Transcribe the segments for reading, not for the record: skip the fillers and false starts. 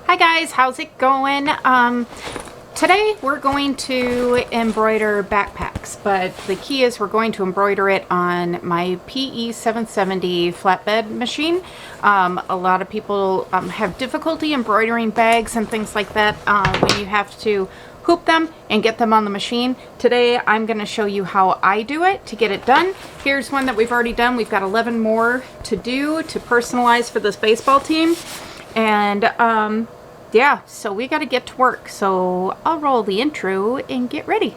Hi guys, how's it going? Today we're going to embroider backpacks, but the key is we're going to embroider it on my PE770 flatbed machine. A lot of people have difficulty embroidering bags and things like that when you have to hoop them and get them on the machine. Today I'm going to show you how I do it to get it done. Here's one that we've already done. We've got 11 more to do to personalize for this baseball team. And yeah, so we got to get to work. So I'll roll the intro and get ready.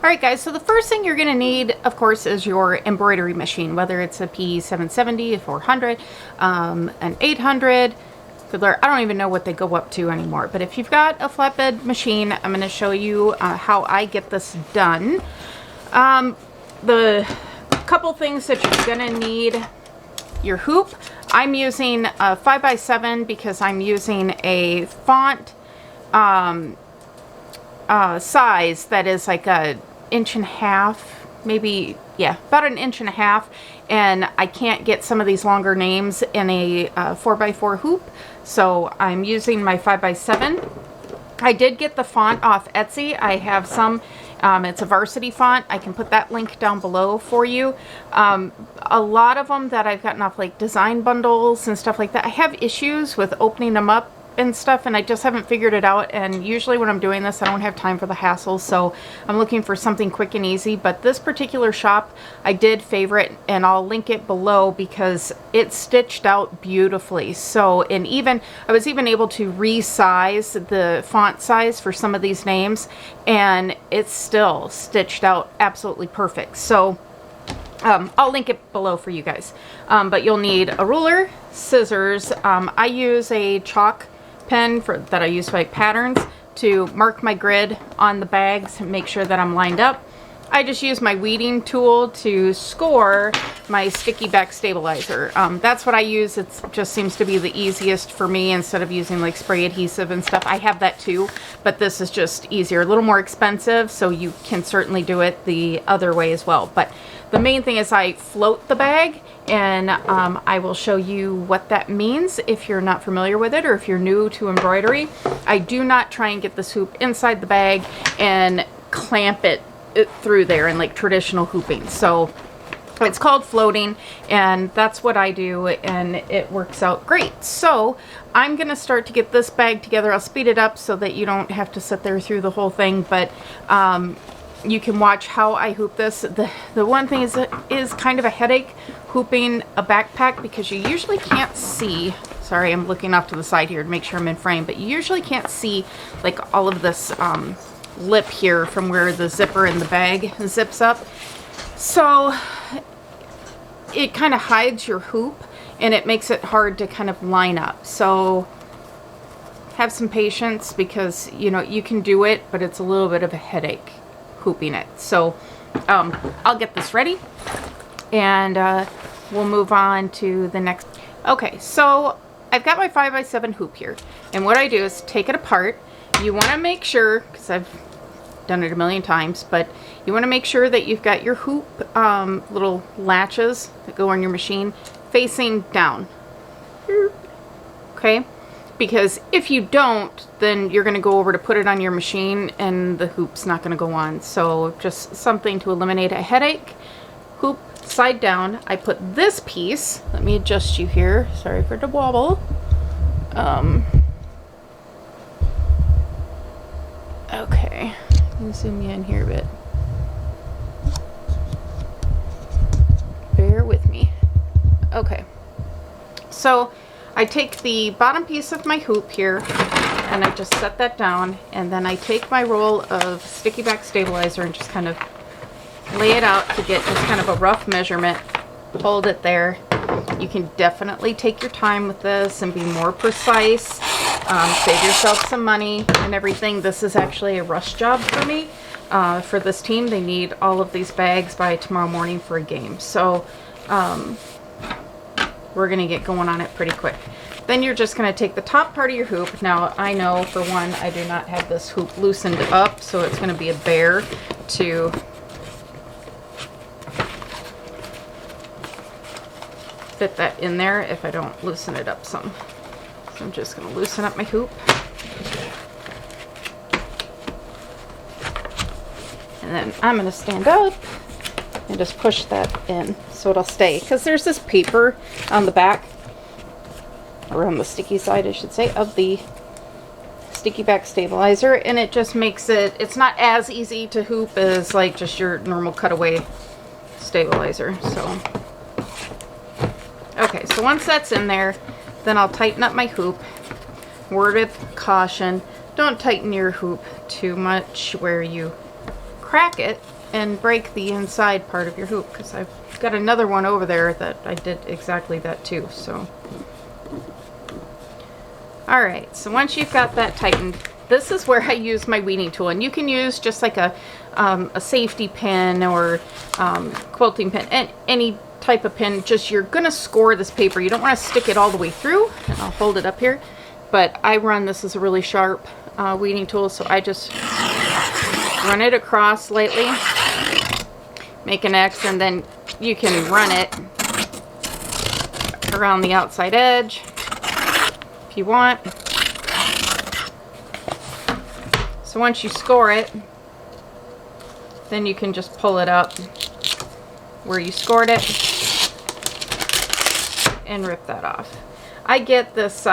Alright guys, so the first thing you're going to need, of course, is your embroidery machine, whether it's a PE770, a 400, an 800, Fiddler. I don't even know what they go up to anymore, but if you've got a flatbed machine, I'm going to show you how I get this done. The couple things that you're going to need: your hoop. I'm using a 5x7 because I'm using a font size that is like a inch and a half, maybe, yeah, about an inch and a half, and I can't get some of these longer names in a 4x4 hoop, so I'm using my 5x7. I did get the font off Etsy. I have some, it's a varsity font. I can put that link down below for you. A lot of them that I've gotten off like design bundles and stuff like that, I have issues with opening them up and stuff, and I just haven't figured it out. And usually when I'm doing this, I don't have time for the hassle, so I'm looking for something quick and easy. But this particular shop, I did favorite, and I'll link it below because it's stitched out beautifully. So, and even I was even able to resize the font size for some of these names, and it's still stitched out absolutely perfect. So I'll link it below for you guys. But you'll need a ruler, scissors. I use a chalk pen that I use to make patterns to mark my grid on the bags and make sure that I'm lined up. I just use my weeding tool to score my sticky back stabilizer. That's what I use. It just seems to be the easiest for me instead of using like spray adhesive and stuff. I have that too, but this is just easier, a little more expensive, so you can certainly do it the other way as well. But the main thing is I float the bag, and I will show you what that means if you're not familiar with it or if you're new to embroidery. I do not try and get this hoop inside the bag and clamp it through there in like traditional hooping. So it's called floating, and that's what I do, and it works out great. So I'm gonna start to get this bag together. I'll speed it up so that you don't have to sit there through the whole thing, but you can watch how I hoop this. The one thing is it is kind of a headache hooping a backpack because you usually can't see. Sorry, I'm looking off to the side here to make sure I'm in frame, but you usually can't see like all of this lip here from where the zipper in the bag zips up. So it kind of hides your hoop, and it makes it hard to kind of line up. So have some patience because, you know, you can do it, but it's a little bit of a headache hooping it. So I'll get this ready, and we'll move on to the next. Okay, so I've got my 5x7 hoop here, and what I do is take it apart. You want to make sure, because I've done it a million times, but you want to make sure that you've got your hoop little latches that go on your machine facing down. Okay, because if you don't, then you're going to go over to put it on your machine and the hoop's not going to go on. So just something to eliminate a headache. Hoop side down. I put this piece, let me adjust you here, sorry for the wobble. Okay, let me zoom you in here a bit. Bear with me. Okay, so I take the bottom piece of my hoop here and I just set that down, and then I take my roll of sticky back stabilizer and just kind of lay it out to get just kind of a rough measurement. Hold it there. You can definitely take your time with this and be more precise. Save yourself some money and everything. This is actually a rush job for me. For this team, they need all of these bags by tomorrow morning for a game. So we're going to get going on it pretty quick. Then you're just going to take the top part of your hoop. Now, I know, for one, I do not have this hoop loosened up, so it's going to be a bear to fit that in there if I don't loosen it up some. So I'm just going to loosen up my hoop. And then I'm going to stand up and just push that in so it'll stay. Because there's this paper on the back, or on the sticky side, I should say, of the sticky back stabilizer. And it just makes it, it's not as easy to hoop as like just your normal cutaway stabilizer. So, okay, so once that's in there, then I'll tighten up my hoop. Word with caution. Don't tighten your hoop too much where you crack it and break the inside part of your hoop, because I've got another one over there that I did exactly that too. So alright, so once you've got that tightened, this is where I use my weeding tool, and you can use just like a safety pin or quilting pin, and any type of pin. Just, you're gonna score this paper. You don't want to stick it all the way through. And I'll hold it up here, but I run this as a really sharp weeding tool, so I just run it across slightly, make an X, and then you can run it around the outside edge if you want. So once you score it, then you can just pull it up where you scored it and rip that off. I get this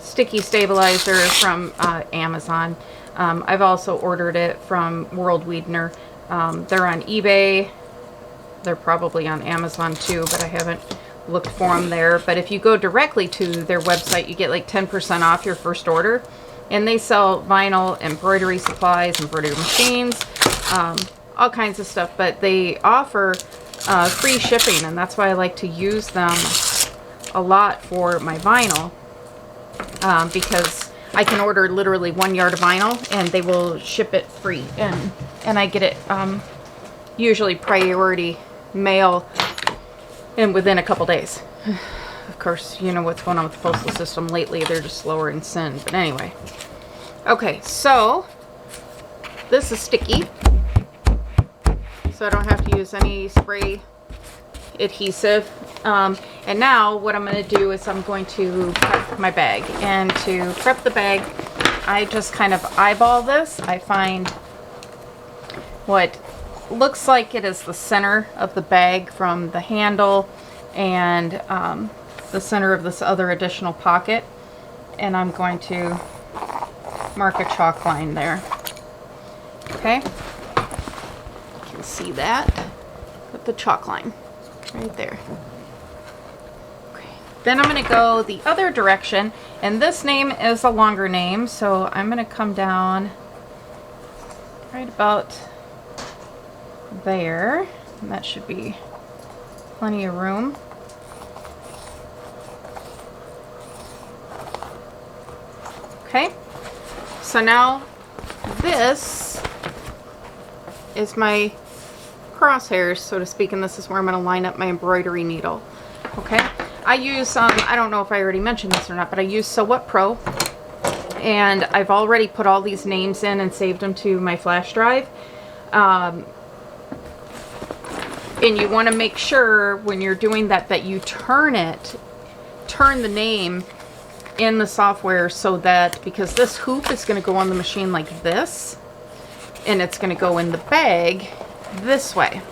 sticky stabilizer from Amazon. I've also ordered it from World Weedner. They're on eBay. They're probably on Amazon too, but I haven't looked for them there. But if you go directly to their website, you get like 10% off your first order. And they sell vinyl, embroidery supplies, embroidery machines, all kinds of stuff. But they offer free shipping, and that's why I like to use them a lot for my vinyl. Because I can order literally 1 yard of vinyl and they will ship it free, and I get it usually priority mail and within a couple days. Of course, you know what's going on with the postal system lately. They're just slower in sin. But anyway. Okay, so this is sticky, so I don't have to use any spray adhesive. And now what I'm going to do is I'm going to prep my bag. And to prep the bag, I just kind of eyeball this. I find what looks like it is the center of the bag from the handle and the center of this other additional pocket. And I'm going to mark a chalk line there. Okay? You can see that with the chalk line right there. Okay. Then I'm going to go the other direction, and this name is a longer name, so I'm going to come down right about there, and that should be plenty of room. Okay, so now this is my crosshairs, so to speak, and this is where I'm going to line up my embroidery needle. Okay, I use I don't know if I already mentioned this or not, but I use Sew What Pro, and I've already put all these names in and saved them to my flash drive. And you want to make sure when you're doing that that you turn the name in the software, so that, because this hoop is going to go on the machine like this, and it's going to go in the bag this way,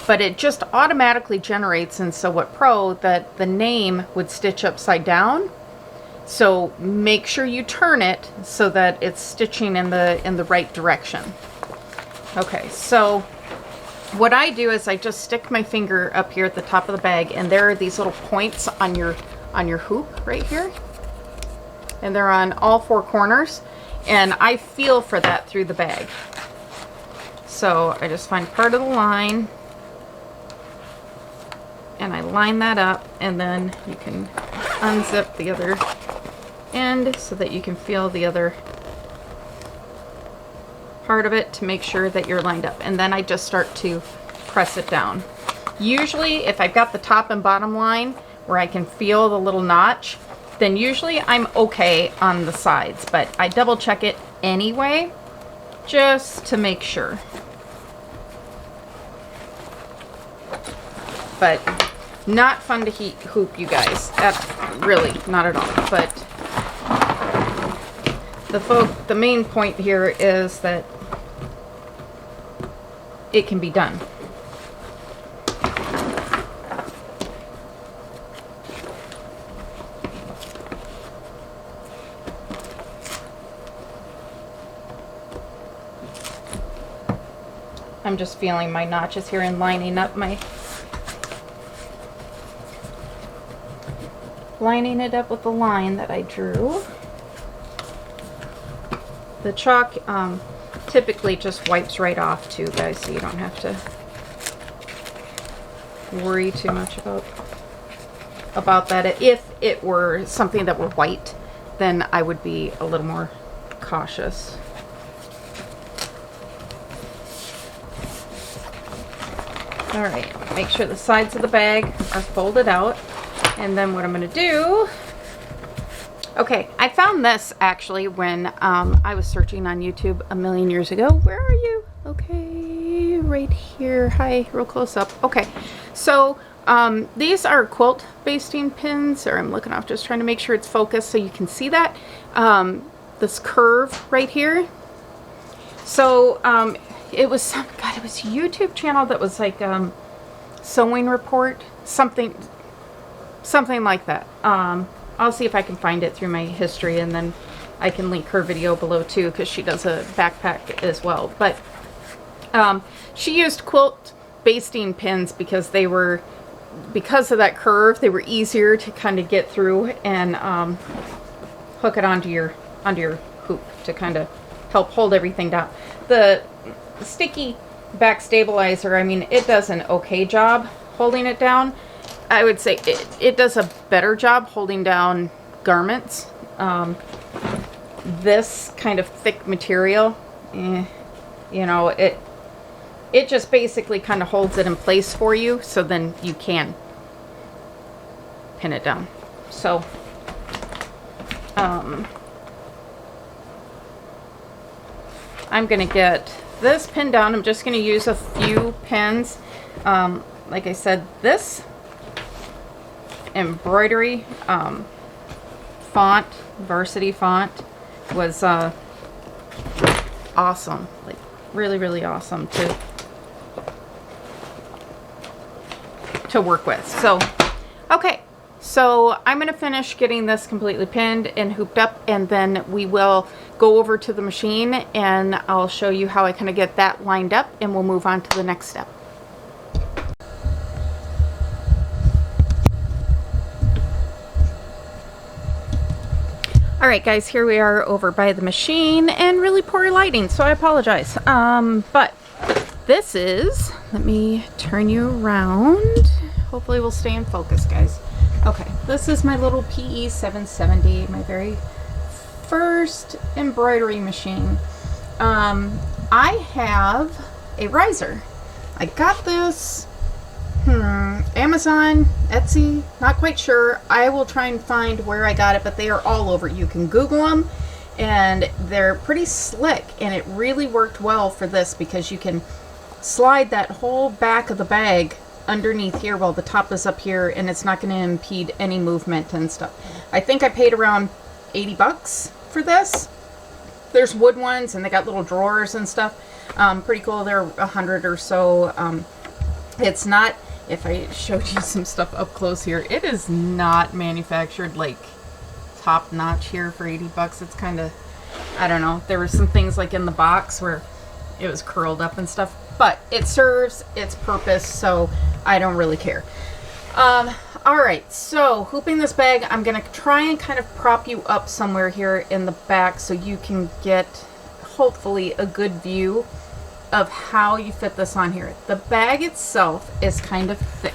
but it just automatically generates in Sew What Pro that the name would stitch upside down. So make sure you turn it so that it's stitching in the right direction. Okay, so what I do is I just stick my finger up here at the top of the bag, and there are these little points on your hoop right here, and they're on all four corners, and I feel for that through the bag. So I just find part of the line and I line that up, and then you can unzip the other end so that you can feel the other part of it to make sure that you're lined up. And then I just start to press it down. Usually if I've got the top and bottom line where I can feel the little notch, then usually I'm okay on the sides, but I double check it anyway just to make sure. But not fun to hoop, you guys. Really not at all. But the main point here is that it can be done. I'm just feeling my notches here and lining it up with the line that I drew. The chalk typically just wipes right off too, guys, so you don't have to worry too much about that. If it were something that were white, then I would be a little more cautious. All right, make sure the sides of the bag are folded out. And then what I'm going to do, okay, I found this actually when I was searching on YouTube a million years ago. Where are you? Okay, right here. Hi, real close up. Okay, so these are quilt basting pins, or I'm looking off just trying to make sure it's focused so you can see that. This curve right here. So it was a YouTube channel that was like sewing report, something like that. I'll see if I can find it through my history, and then I can link her video below too, because she does a backpack as well. But she used quilt basting pins because of that curve, they were easier to kind of get through and hook it onto your hoop to kind of help hold everything down. The sticky back stabilizer, I mean, it does an okay job holding it down. I would say it does a better job holding down garments. This kind of thick material, you know, it just basically kind of holds it in place for you, so then you can pin it down. So I'm gonna get this pinned down. I'm just gonna use a few pins. Like I said, this embroidery font, varsity font, was awesome, like really awesome to work with. So okay, so I'm gonna finish getting this completely pinned and hooped up, and then we will go over to the machine and I'll show you how I kind of get that lined up, and we'll move on to the next step. Alright guys, here we are over by the machine, and really poor lighting, so I apologize. But this is, let me turn you around. Hopefully we'll stay in focus, guys. Okay, this is my little PE770, my very first embroidery machine. I have a riser. I got this Amazon, Etsy, not quite sure. I will try and find where I got it, but they are all over. You can Google them, and they're pretty slick, and it really worked well for this because you can slide that whole back of the bag underneath here while the top is up here, and it's not going to impede any movement and stuff. I think I paid around 80 bucks for this. There's wood ones, and they got little drawers and stuff. Pretty cool. They're 100 or so. It's not, if I showed you some stuff up close here, it is not manufactured like top notch here for 80 bucks. It's kind of, I don't know. There were some things like in the box where it was curled up and stuff, but it serves its purpose, so I don't really care. Alright, so hooping this bag, I'm going to try and kind of prop you up somewhere here in the back so you can get hopefully a good view of how you fit this on here. The bag itself is kind of thick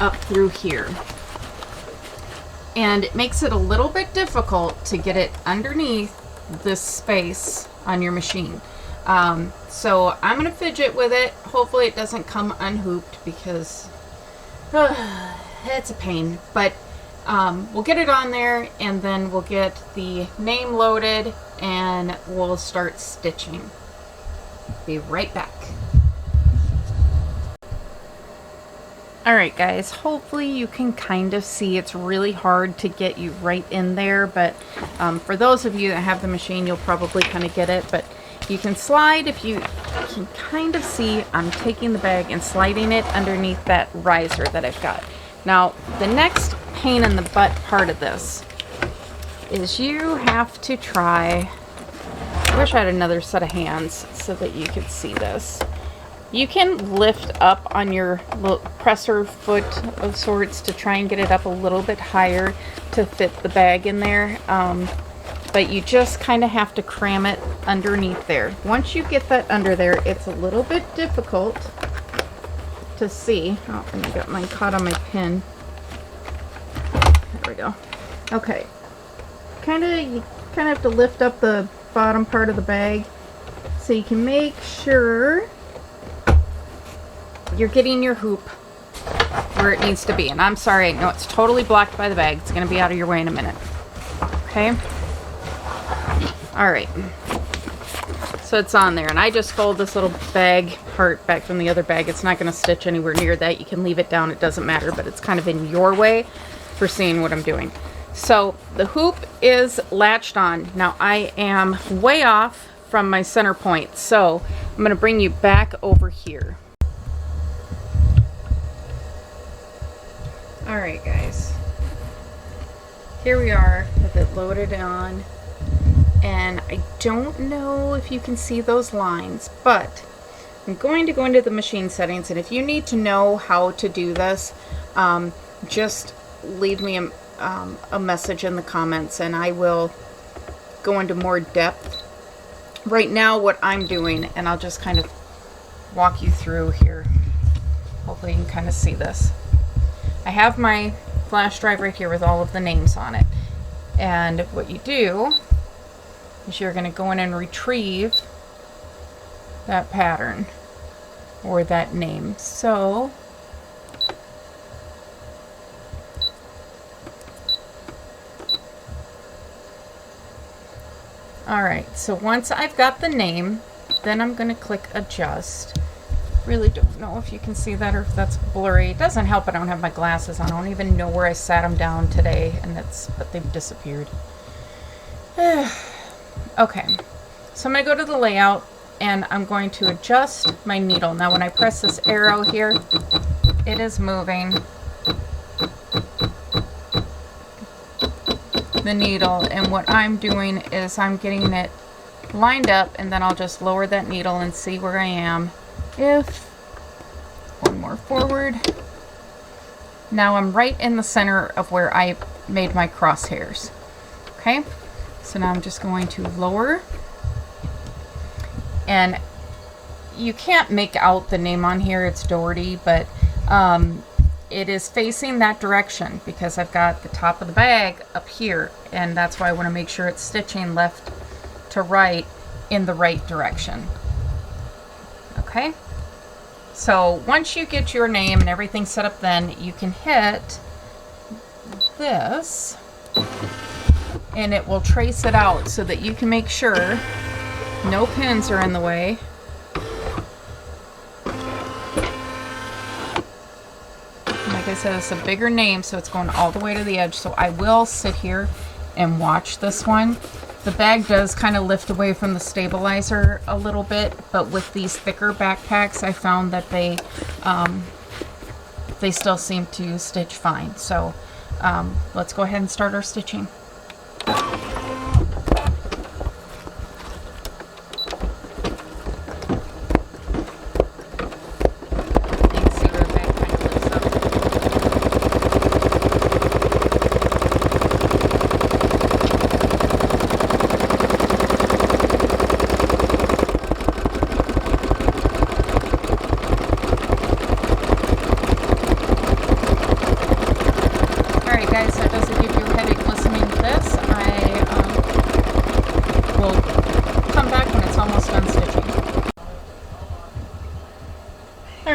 up through here, and it makes it a little bit difficult to get it underneath this space on your machine. So I'm gonna fidget with it. Hopefully it doesn't come unhooped, because it's a pain, but we'll get it on there, and then we'll get the name loaded and we'll start stitching. Be right back. Alright guys, hopefully you can kind of see. It's really hard to get you right in there, but for those of you that have the machine, you'll probably kind of get it. But you can slide, if you can kind of see, I'm taking the bag and sliding it underneath that riser that I've got. Now, the next pain in the butt part of this is you have to try, I wish I had another set of hands so that you could see this. You can lift up on your little presser foot of sorts to try and get it up a little bit higher to fit the bag in there. But you just kind of have to cram it underneath there. Once you get that under there, it's a little bbit difficult to see. Oh, and I got mine caught on my pin. There we go. Okay. You kind of have to lift up the bottom part of the bag so you can make sure you're getting your hoop where it needs to be. And I'm sorry, I know it's totally blocked by the bag. It's going to be out of your way in a minute. Okay? Alright. So it's on there. And I just fold this little bag part back from the other bag. It's not going to stitch anywhere near that. You can leave it down. It doesn't matter. But it's kind of in your way for seeing what I'm doing. So the hoop is latched on. Now I am way off from my center point. So I'm going to bring you back over here. Alright guys, here we are with it loaded on, and I don't know if you can see those lines, but I'm going to go into the machine settings, and if you need to know how to do this, just leave me a message in the comments and I will go into more depth. Right now what I'm doing, and I'll just kind of walk you through here, hopefully you can kind of see this. I have my flash drive right here with all of the names on it. And what you do is you're going to go in and retrieve that pattern or that name. So alright, so once I've got the name, then I'm going to click adjust. Really don't know if you can see that or if that's blurry. It doesn't help I don't have my glasses on. I don't even know where I sat them down today, but they've disappeared. Okay, so I'm going to go to the layout and I'm going to adjust my needle. Now when I press this arrow here, it is moving the needle, and what I'm doing is I'm getting it lined up, and then I'll just lower that needle and see where I am. If one more forward, now I'm right in the center of where I made my crosshairs. Okay, so now I'm just going to lower, and you can't make out the name on here, it's Doherty, but it is facing that direction because I've got the top of the bag up here, and that's why I want to make sure it's stitching left to right in the right direction. Okay, so once you get your name and everything set up, then you can hit this and it will trace it out so that you can make sure no pins are in the way. Like I said, it's a bigger name, so it's going all the way to the edge, so I will sit here and watch this one. The bag does kind of lift away from the stabilizer a little bit, but with these thicker backpacks, I found that they still seem to stitch fine. So let's go ahead and start our stitching.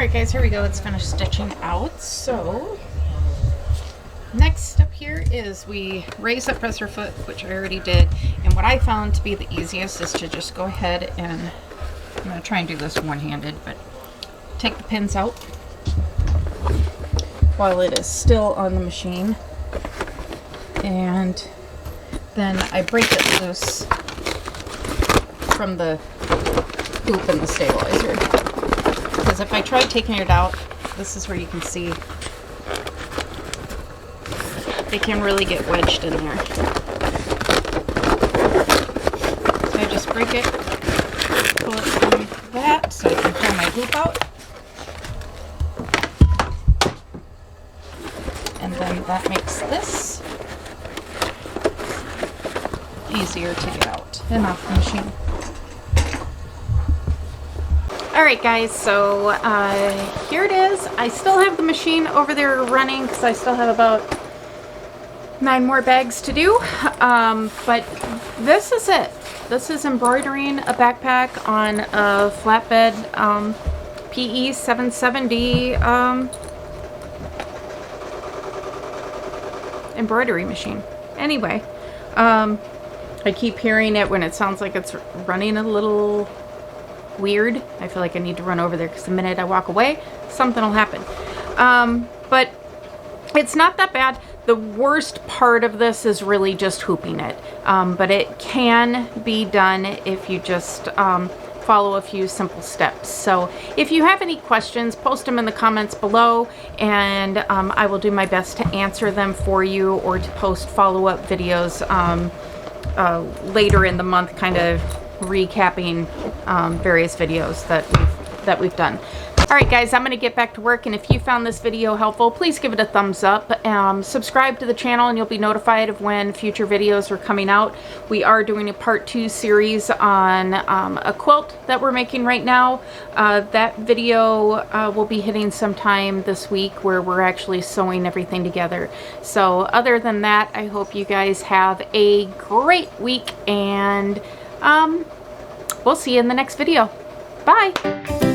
Alright guys, here we go. It's finished stitching out. So next step here is we raise up presser foot, which I already did. And what I found to be the easiest is to just go ahead and, I'm going to try and do this one-handed, but take the pins out while it is still on the machine. And then I break it loose from the hoop and the stabilizer. Because if I try taking it out, this is where you can see it can really get wedged in there. So I just break it, pull it from that so I can pull my hoop out. And then that makes this easier to get out and off the machine. Alright guys, so here it is. I still have the machine over there running because I still have about 9 more bags to do. But this is it. This is embroidering a backpack on a flatbed PE770 embroidery machine. Anyway, I keep hearing it when it sounds like it's running a little weird. I feel like I need to run over there because the minute I walk away, something will happen. But it's not that bad. The worst part of this is really just hooping it. But it can be done if you just follow a few simple steps. So if you have any questions, post them in the comments below, and I will do my best to answer them for you or to post follow-up videos later in the month, kind of recapping various videos that we've done. Alright guys, I'm going to get back to work, and if you found this video helpful, please give it a thumbs up. Subscribe to the channel and you'll be notified of when future videos are coming out. We are doing a part 2 series on a quilt that we're making right now. That video will be hitting sometime this week where we're actually sewing everything together. So other than that, I hope you guys have a great week, and we'll see you in the next video. Bye!